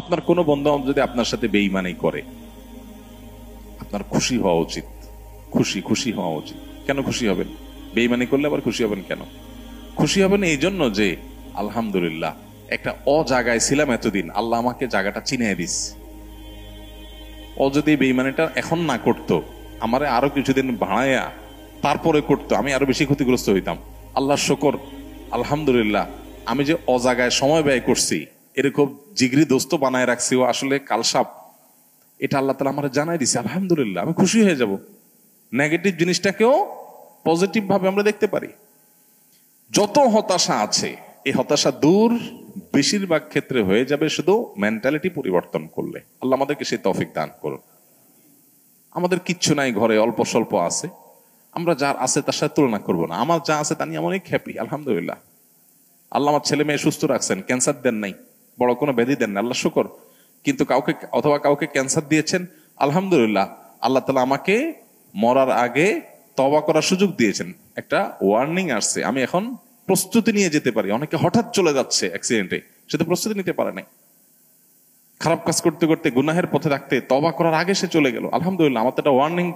আপনার কোনো বন্ধু যদি আপনার সাথে বেঈমানি করে, আপনার খুশি হওয়া উচিত। খুশি হওয়া উচিত। কেন খুশি হবেন? বেঈমানি করলে আবার খুশি হবেন কেন? খুশি হবেন এই জন্য যে আলহামদুলিল্লাহ একটা জায়গায় ছিলাম এতদিন, আল্লাহ আমাকে জায়গাটা চিনিয়ে দিস। ও যদি বেঈমানিটা এখন না করতো, আমারে আরো কিছুদিন ভাড়ায়া তারপরে করতো, আমি আরো বেশি ক্ষতিগ্রস্ত হইতাম। আল্লাহর শুকর, আলহামদুলিল্লাহ আমি যে জায়গায় সময় ব্যয় করছি, এরকম জিগরি দোস্ত বানায় রাখছি, ও আসলে কালসাপ, এটা আল্লাহ তাআলা আমার জানাই দিছে। আলহামদুলিল্লাহ আমি খুশি হয়ে যাব। নেগেটিভ জিনিসটাকেও পজিটিভ ভাবে আমরা দেখতে পারি। যত হতাশা আছে, এই হতাশা দূর বেশিরভাগ ক্ষেত্রে হয়ে যাবে শুধু মেন্টালিটি পরিবর্তন করলে। আল্লাহ আমাদেরকে সেই তৌফিক দান করুন। আমাদের কিচ্ছু নাই ঘরে, অল্প স্বল্প আছে, আমরা যার আছে তার সাথে তুলনা করবো না। আমার যা আছে তা নিয়ে আমি অনেক হ্যাপি, আলহামদুলিল্লাহ। আল্লাহ আমার ছেলে মেয়ে সুস্থ রাখছেন, ক্যান্সার দেন নাই, বড় কোনো ব্যাধি দেন না, আল্লাহ শুকর। কিন্তু কাউকে ক্যান্সার দিয়েছেন, আলহামদুলিল্লাহ আল্লাহ তাআলা আমাকে মরার আগে তওবা করার সুযোগ দিয়েছেন। একটা ওয়ার্নিং আসছে, আমি এখন প্রস্তুতি নিয়ে যেতে পারি। অনেকে হঠাৎ চলে যাচ্ছে অ্যাক্সিডেন্টে, সে তো প্রস্তুতি নিতে পারে নাই। খারাপ কাজ করতে করতে গুনাহের পথে থাকতে তওবা করার আগে সে চলে গেল। আলহামদুলিল্লাহ আমার তো একটা ওয়ার্নিং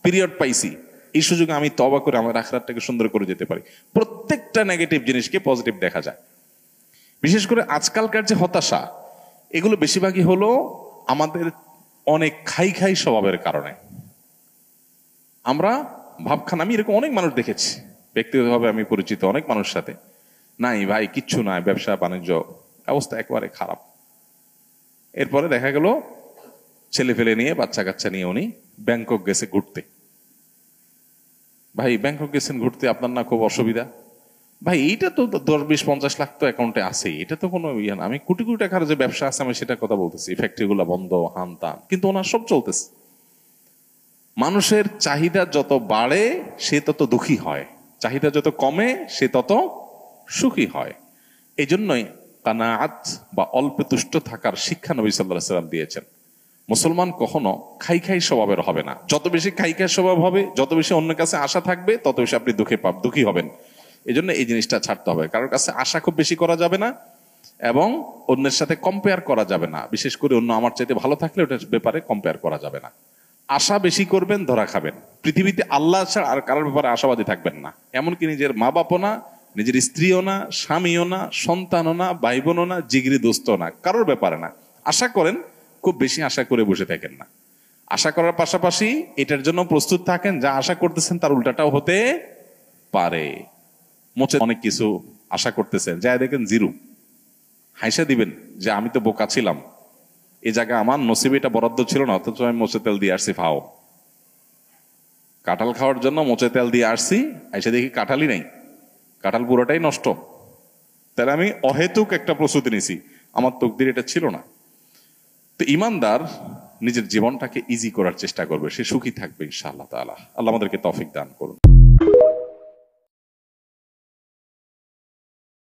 পিরিয়ড পাইছি, এই সুযোগে আমি তওবা করে আমার আখিরাতটাকে সুন্দর করে যেতে পারি। প্রত্যেকটা নেগেটিভ জিনিসকে পজিটিভ দেখা যায়। বিশেষ করে আজকালকার যে হতাশা, এগুলো বেশিরভাগই হলো আমাদের অনেক খাই স্বভাবের কারণে। আমরা ভাবখান, আমি এরকম অনেক মানুষ দেখেছি, ব্যক্তিগতভাবে আমি পরিচিত অনেক মানুষের সাথে। নাই ভাই কিচ্ছু নাই, ব্যবসা বাণিজ্য অবস্থা একেবারে খারাপ। এরপরে দেখা গেল ছেলে ফেলে নিয়ে, বাচ্চা কাচ্চা নিয়ে উনি ব্যাংকক গেছে ঘুরতে। ভাই ব্যাংকক গেছেন ঘুরতে, আপনার না খুব অসুবিধা? ভাই এইটা তো 10-20-50 লাখ তো অ্যাকাউন্টে আছে, এটা তো কোনো ইয়ে না। আমি কোটি কোটি টাকার যে ব্যবসা আছে আমি সেটা কথা বলতেছি, ফ্যাক্টরিগুলো বন্ধ, হান তান, কিন্তু ওনার সব চলতেছে। মানুষের চাহিদা যত বাড়ে সে তত দুঃখী হয়, চাহিদা যত কমে সে তত সুখী হয়। এই জন্যই কানাআত বা অল্পে তুষ্ট থাকার শিক্ষা নবী সাল্লাল্লাহু আলাইহি ওয়াসাল্লাম দিয়েছেন। মুসলমান কখনো খাই স্বভাবের হবে না। যত বেশি খাই স্বভাব হবে, যত বেশি অন্যের কাছে আশা থাকবে, তত বেশি আপনি দুঃখী হবেন। এই জন্য এই জিনিসটা ছাড়তে হবে। কারোর কাছে আশা খুব বেশি করা যাবে না এবং অন্যের সাথে কম্পেয়ার করা যাবে না। বিশেষ করে অন্য আমার চাইতে ভালো থাকলে ওটার ব্যাপারে কম্পেয়ার করা যাবে না। আশা বেশি করবেন, ধরা খাবেন। পৃথিবীতে আল্লাহ ছাড়া আর কারোর ব্যাপারে আশাবাদী থাকবেন না। এমনকি নিজের মা বাপও না, নিজের স্ত্রীও না, স্বামীও না, সন্তানও না, ভাই বোনও না, জিগরি দোস্তও না, কারোর ব্যাপারে না। আশা করেন, খুব বেশি আশা করে বসে থাকেন না। আশা করার পাশাপাশি এটার জন্য প্রস্তুত থাকেন, যা আশা করতেছেন তার উল্টাটাও হতে পারে। অনেক কিছু আশা করতেছেন, যা দেখেন জিরো, হাইসা দিবেন যে আমি তো বোকা ছিলাম, এই জায়গায় আমার নসিবে এটা বরাদ্দ ছিল না, অথচ আমি মোচে তেল দিয়ে আসছি। ফাও কাঁঠাল খাওয়ার জন্য মোচে তেল দিয়ে আসছি, এসে দেখি কাঁঠালই নাই, কাঁঠাল পুরোটাই নষ্ট। তাহলে আমি অহেতুক একটা প্রস্তুতি নিছি, আমার তকদির এটা ছিল না। তো ইমানদার নিজের জীবনটাকে ইজি করার চেষ্টা করবে, সে সুখী থাকবে ইনশাআল্লাহ তাআলা। আল্লাহ আমাদেরকে তৌফিক দান করুন।